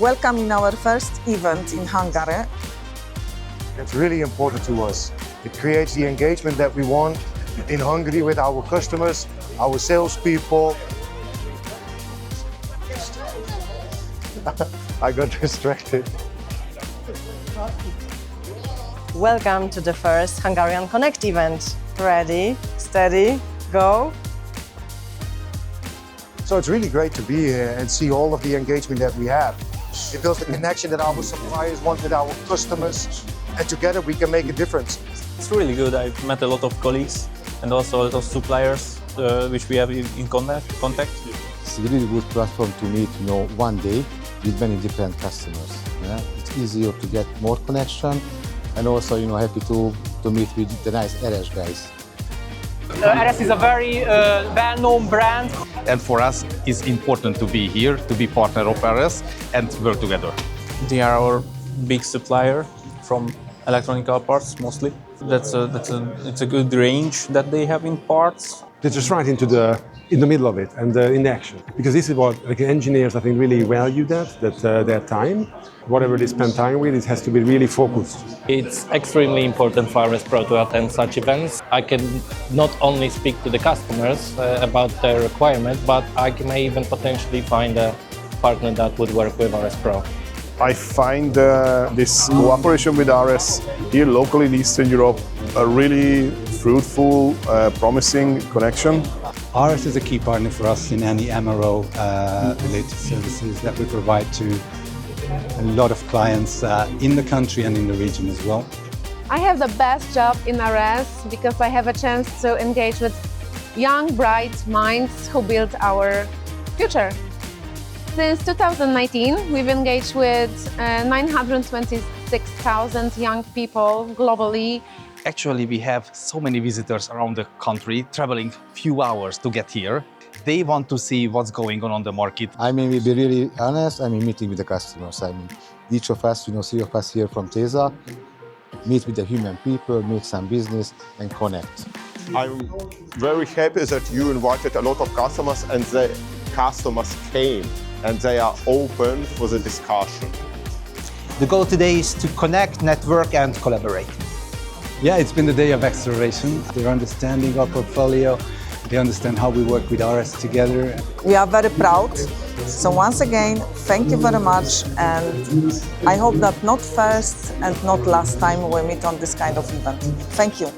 Welcome in our first event in Hungary. It's really important to us. It creates the engagement that we want in Hungary with our customers, our salespeople. I got distracted. Welcome to the first Hungarian Connect event. Ready, steady, go. So it's really great to be here and see all of the engagement that we have. It builds the connection that our suppliers want with our customers, and together we can make a difference. It's really good. I've met a lot of colleagues and also a lot of suppliers which we have in contact. It's a really good platform to meet, one day with many different customers. Yeah? It's easier to get more connection, and also, happy to meet with the nice RS guys. RS is a very well-known brand. And for us, it's important to be here, to be partner of RS and work together. They are our big supplier from electronic parts mostly. It's a good range that they have in parts. They're just right in the middle of it and in action. Because this is what engineers, I think, really value that their time, whatever they spend time with, it has to be really focused. It's extremely important for RS Pro to attend such events. I can not only speak to the customers about their requirements, but I may even potentially find a partner that would work with RS Pro. I find this cooperation with RS here locally in Eastern Europe a really fruitful, promising connection. RS is a key partner for us in any MRO related services that we provide to a lot of clients in the country and in the region as well. I have the best job in RS because I have a chance to engage with young, bright minds who build our future. Since 2019, we've engaged with 926,000 young people globally. Actually, we have so many visitors around the country traveling few hours to get here. They want to see what's going on the market. We'll be really honest, meeting with the customers. Each of us, 3 of us here from Tesa, meet with the human people, make some business and connect. I'm very happy that you invited a lot of customers and the customers came and they are open for the discussion. The goal today is to connect, network and collaborate. Yeah, it's been the day of acceleration. They're understanding our portfolio. They understand how we work with RS together. We are very proud. So once again, thank you very much, and I hope that not first and not last time we meet on this kind of event. Thank you.